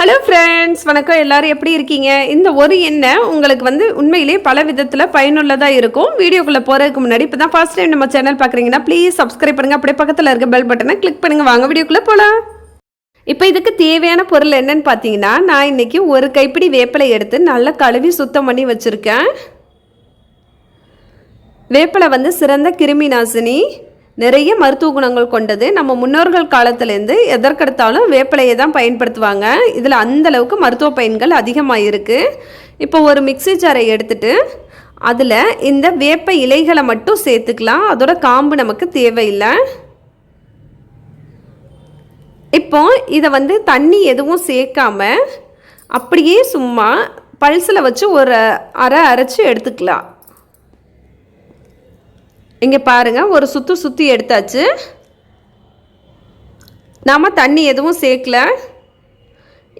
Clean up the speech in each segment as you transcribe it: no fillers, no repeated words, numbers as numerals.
Hello friends, வணக்கம். எல்லாரும் எப்படி இருக்கீங்க? இந்த ஒரு எண்ணெய் உங்களுக்கு உண்மையிலேயே பல விதத்தில் பயனுள்ளதாக இருக்கும். வீடியோக்குள்ளே போகிறதுக்கு முன்னாடி இப்போ தான் ஃபர்ஸ்ட் டைம் நம்ம சேனல் பார்க்குறீங்கன்னா ப்ளீஸ் சப்ஸ்கிரைப் பண்ணுங்கள். அப்படியே பக்கத்தில் இருக்க பெல் பட்டனை கிளிக் பண்ணுங்கள். வாங்க வீடியோக்குள்ளே போகலாம். இப்போ இதுக்கு தேவையான பொருள் என்னன்னு பார்த்தீங்கன்னா, நான் இன்றைக்கி ஒரு கைப்பிடி வேப்பிலை எடுத்து நல்லா கழுவி சுத்தம் பண்ணி வச்சுருக்கேன். வேப்பிலை சிறந்த கிருமி நாசினி, நிறைய மருத்துவ குணங்கள் கொண்டது. நம்ம முன்னோர்கள் காலத்துலேருந்து எதற்கெடுத்தாலும் வேப்பிலையை தான் பயன்படுத்துவாங்க. இதில் அந்தளவுக்கு மருத்துவ பயன்கள் அதிகமாக இருக்குது. இப்போ ஒரு மிக்ஸி ஜாரை எடுத்துகிட்டு அதில் இந்த வேப்ப இலைகளை மட்டும் சேர்த்துக்கலாம். அதோட காம்பு நமக்கு தேவையில்லை. இப்போ இதை தண்ணி எதுவும் சேர்க்காம அப்படியே சும்மா பல்ஸில் வச்சு ஒரு அரைச்சி எடுத்துக்கலாம். இங்கே பாருங்கள், ஒரு சுற்றி எடுத்தாச்சு. நாம் தண்ணி எதுவும் சேர்க்கல.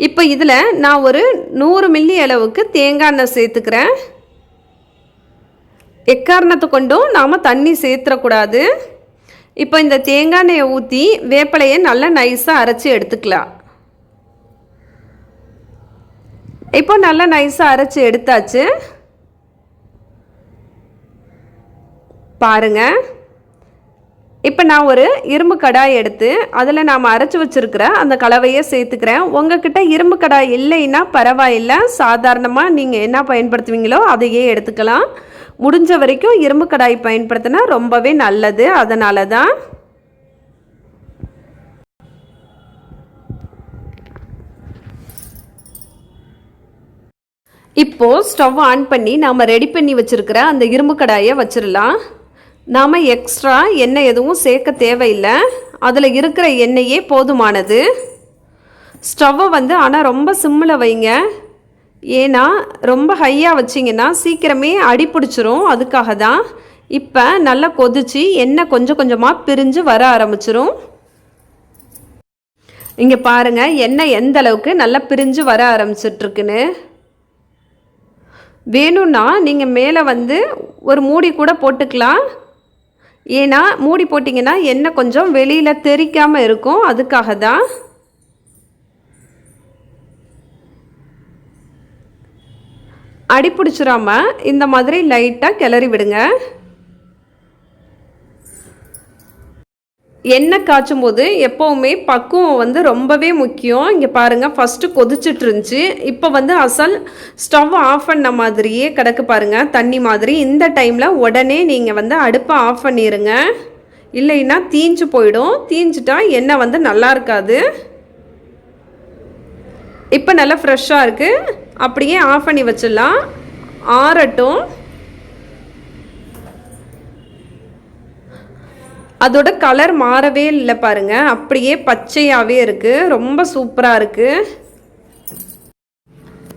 இப்போ இதில் நான் ஒரு 100 மில்லி அளவுக்கு தேங்காய் எண்ணெய் சேர்த்துக்கிறேன். எக்காரணத்தை கொண்டும் நாம் தண்ணி சேர்த்துடக்கூடாது. இப்போ இந்த தேங்காய் எண்ணெயை ஊற்றி வேப்பிலையை நல்லா நைஸாக அரைச்சி எடுத்துக்கலாம். இப்போ நல்லா நைஸாக அரைச்சி எடுத்தாச்சு. பாருங்கள், இப்போ நான் ஒரு இரும்பு கடாய் எடுத்து அதில் நாம் அரைச்சி வச்சுருக்கிற அந்த கலவையை சேர்த்துக்கிறேன். உங்ககிட்ட இரும்பு கடாய் இல்லைன்னா பரவாயில்லை, சாதாரணமாக நீங்கள் என்ன பயன்படுத்துவீங்களோ அதையே எடுத்துக்கலாம். முடிஞ்ச வரைக்கும் இரும்பு கடாய் பயன்படுத்தினா ரொம்பவே நல்லது. அதனால தான் இப்போது ஸ்டவ் ஆன் பண்ணி நாம் ரெடி பண்ணி வச்சுருக்கிற அந்த இரும்பு கடாயை வச்சிடலாம். நாம் எக்ஸ்ட்ரா எண்ணெய் எதுவும் சேர்க்க தேவையில்லை. அதில் இருக்கிற எண்ணெயே போதுமானது. ஸ்டவ்வை ஆனால் ரொம்ப சிம்மில் வைங்க. ஏன்னா ரொம்ப ஹையாக வச்சிங்கன்னா சீக்கிரமே அடி பிடிச்சிரும். அதுக்காக தான். இப்போ நல்லா கொதித்து எண்ணெய் கொஞ்சம் கொஞ்சமாக பிரிஞ்சு வர ஆரம்பிச்சிரும். இங்கே பாருங்கள், எண்ணெய் எந்த அளவுக்கு நல்லா பிரிஞ்சு வர ஆரம்பிச்சிட்ருக்குன்னு. வேணும்னா நீங்கள் மேலே ஒரு மூடி கூட போட்டுக்கலாம். ஏன்னா மூடி போட்டிங்கன்னா எண்ணெய் கொஞ்சம் வெளியில் தெறிக்காமல் இருக்கும். அதுக்காக தான். அடி பிடிச்சிடாம இந்த மாதிரி லைட்டாக கிளறி விடுங்க. எண்ணெய் காய்ச்சும் போது எப்போவுமே பக்குவம் ரொம்பவே முக்கியம். இங்கே பாருங்கள், ஃபஸ்ட்டு கொதிச்சுட்டு இருந்துச்சு. இப்போ அசல் ஸ்டவ் ஆஃப் பண்ண மாதிரியே கிடக்கு பாருங்கள், தண்ணி மாதிரி. இந்த டைமில் உடனே நீங்கள் அடுப்பை ஆஃப் பண்ணிடுங்க. இல்லைன்னா தீஞ்சு போயிடும். தீஞ்சிட்டா எண்ணெய் நல்லா இருக்காது. இப்போ நல்லா ஃப்ரெஷ்ஷாக இருக்குது. அப்படியே ஆஃப் பண்ணி வச்சிடலாம், ஆறட்டும். அதோட கலர் மாறவே இல்லை பாருங்கள், அப்படியே பச்சையாகவே இருக்குது. ரொம்ப சூப்பராக இருக்குது.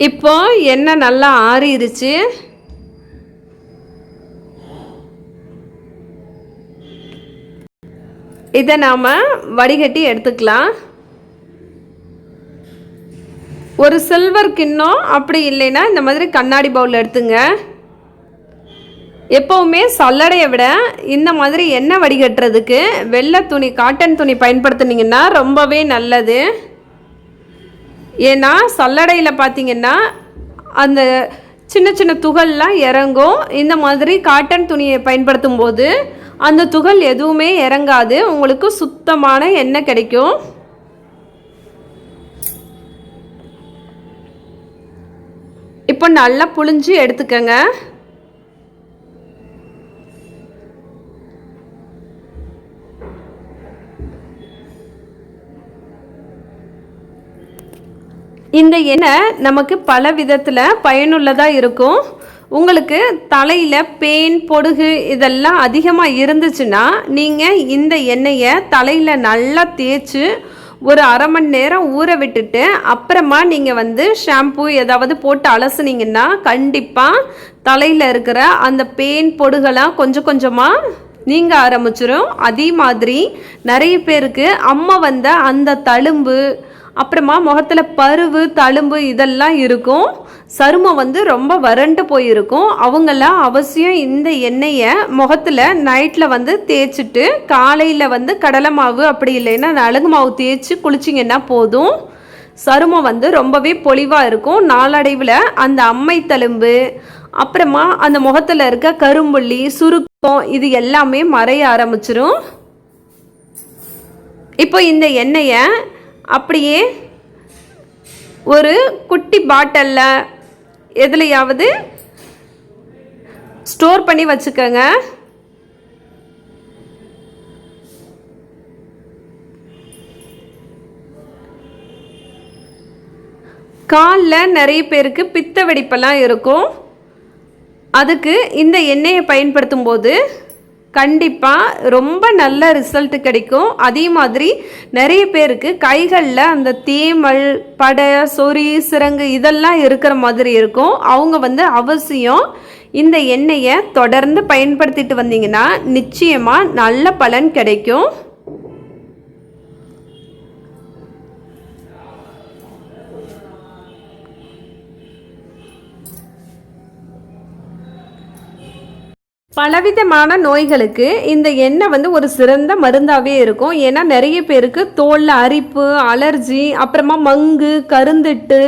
இப்போ எண்ணெய் நல்லா ஆறிடுச்சு. இதை நாம் வடிகட்டி எடுத்துக்கலாம். ஒரு சில்வர் கிண்ணம், அப்படி இல்லைன்னா இந்த மாதிரி கண்ணாடி பவுல் எடுத்துங்க. எப்போவுமே சல்லடையை விட இந்த மாதிரி எண்ணெய் வடிகட்டுறதுக்கு வெள்ளை துணி, காட்டன் துணி பயன்படுத்துனீங்கன்னா ரொம்பவே நல்லது. ஏன்னா சல்லடையில் பார்த்திங்கன்னா அந்த சின்ன சின்ன துகள்லாம் இறங்கும். இந்த மாதிரி காட்டன் துணியை பயன்படுத்தும் போது அந்த துகள் எதுவுமே இறங்காது. உங்களுக்கு சுத்தமான எண்ணெய் கிடைக்கும். இப்போ நல்லா புழிஞ்சு எடுத்துக்கங்க. இந்த எண்ணெய் நமக்கு பல விதத்தில் பயனுள்ளதாக இருக்கும். உங்களுக்கு தலையில் பேன், பொடுகு இதெல்லாம் அதிகமாக இருந்துச்சுன்னா நீங்கள் இந்த எண்ணெயை தலையில் நல்லா தேய்ச்சி ஒரு அரை மணி நேரம் ஊற விட்டுட்டு அப்புறமா நீங்கள் ஷாம்பு ஏதாவது போட்டு அலசுனீங்கன்னா கண்டிப்பாக தலையில் இருக்கிற அந்த பேன், பொடுகெல்லாம் கொஞ்சம் கொஞ்சமாக நீங்க ஆரம்பிச்சிடும். அதே மாதிரி நிறைய பேருக்கு அம்மா அந்த தழும்பு, அப்புறமா முகத்தில் பருவு, தழும்பு இதெல்லாம் இருக்கும். சருமம் ரொம்ப வறண்டு போயிருக்கும். அவங்கெல்லாம் அவசியம் இந்த எண்ணெயை முகத்தில் நைட்டில் தேய்ச்சிட்டு காலையில் கடலை மாவு அப்படி இல்லைன்னா நலுங்கு மாவு தேய்ச்சி குளிச்சிங்கன்னா போதும். சருமம் வந்து ரொம்பவே பொலிவாக இருக்கும். நாளடைவில் அந்த அம்மை தழும்பு, அப்புறமா அந்த முகத்தில் இருக்க கரும்புள்ளி, சுருக்கம் இது எல்லாமே மறைய ஆரம்பிச்சிரும். இப்போ இந்த எண்ணெயை அப்படியே ஒரு குட்டி பாட்டிலில் எதுலையாவது ஸ்டோர் பண்ணி வச்சுக்கோங்க. காலில் நிறைய பேருக்கு பித்த வெடிப்பெல்லாம் இருக்கும். அதுக்கு இந்த எண்ணெயை பயன்படுத்தும் போது கண்டிப்பாக ரொம்ப நல்ல ரிசல்ட் கிடைக்கும். அதே மாதிரி நிறைய பேருக்கு கைகளில் அந்த தேமல், படை, சொறி, சிரங்கு இதெல்லாம் இருக்கிற மாதிரி இருக்கும். அவங்க வந்து அவசியம் இந்த எண்ணெயை தொடர்ந்து பயன்படுத்திட்டு வந்தீங்கன்னா நிச்சயமாக நல்ல பலன் கிடைக்கும். பலவிதமான நோய்களுக்கு இந்த எண்ணெய் வந்து ஒரு சிறந்த மருந்தாகவே இருக்கும். ஏன்னா நிறைய பேருக்கு தோலில் அரிப்பு, அலர்ஜி, அப்புறமா மங்கு, கருந்திட்டு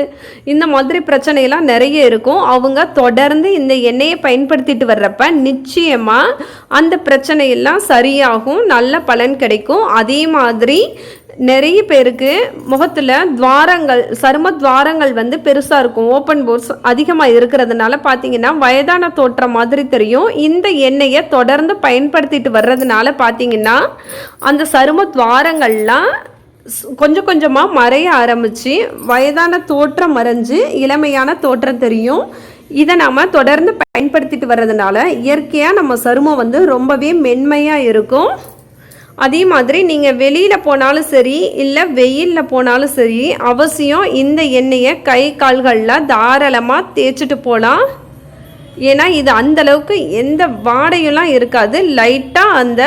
இந்த மாதிரி பிரச்சனையெல்லாம் நிறைய இருக்கும். அவங்க தொடர்ந்து இந்த எண்ணெயை பயன்படுத்திட்டு வர்றப்ப நிச்சயமாக அந்த பிரச்சனையெல்லாம் சரியாகும், நல்ல பலன் கிடைக்கும். அதே மாதிரி நிறைய பேருக்கு முகத்தில் துவாரங்கள், சரும துவாரங்கள் வந்து பெருசாக இருக்கும். ஓப்பன் போர்ஸ் அதிகமாக இருக்கிறதுனால பார்த்தீங்கன்னா வயதான தோற்றம் மாதிரி தெரியும். இந்த எண்ணெயை தொடர்ந்து பயன்படுத்திட்டு வர்றதுனால பார்த்தீங்கன்னா அந்த சரும துவாரங்கள்லாம் கொஞ்சம் கொஞ்சமாக மறைய ஆரம்பித்து வயதான தோற்றம் மறைஞ்சு இளமையான தோற்றம் தெரியும். இதை நாம் தொடர்ந்து பயன்படுத்திட்டு வர்றதுனால இயற்கையாக நம்ம சருமம் வந்து ரொம்பவே மென்மையாக இருக்கும். அதே மாதிரி நீங்கள் வெளியில் போனாலும் சரி, இல்லை வெயிலில் போனாலும் சரி, அவசியம் இந்த எண்ணெயை கை கால்களில் தாராளமாக தேய்ச்சிட்டு போகலாம். ஏன்னா இது அந்தளவுக்கு எந்த வாடையெல்லாம் இருக்காது. லைட்டாக அந்த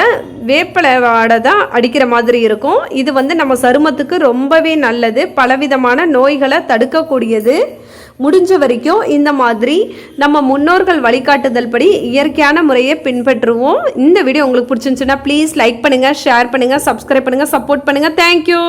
வேப்பலை வாடை தான் அடிக்கிற மாதிரி இருக்கும். இது வந்து நம்ம சருமத்துக்கு ரொம்பவே நல்லது, பலவிதமான நோய்களை தடுக்கக்கூடியது. முடிஞ்ச வரைக்கும் இந்த மாதிரி நம்ம முன்னோர்கள் வழிகாட்டுதல் படி இயற்கையான முறையை பின்பற்றுவோம். இந்த வீடியோ உங்களுக்கு பிடிச்சிருந்துச்சுன்னா ப்ளீஸ் லைக் பண்ணுங்கள், ஷேர் பண்ணுங்கள், சப்ஸ்கிரைப் பண்ணுங்கள், சப்போர்ட் பண்ணுங்கள். தேங்க்யூ.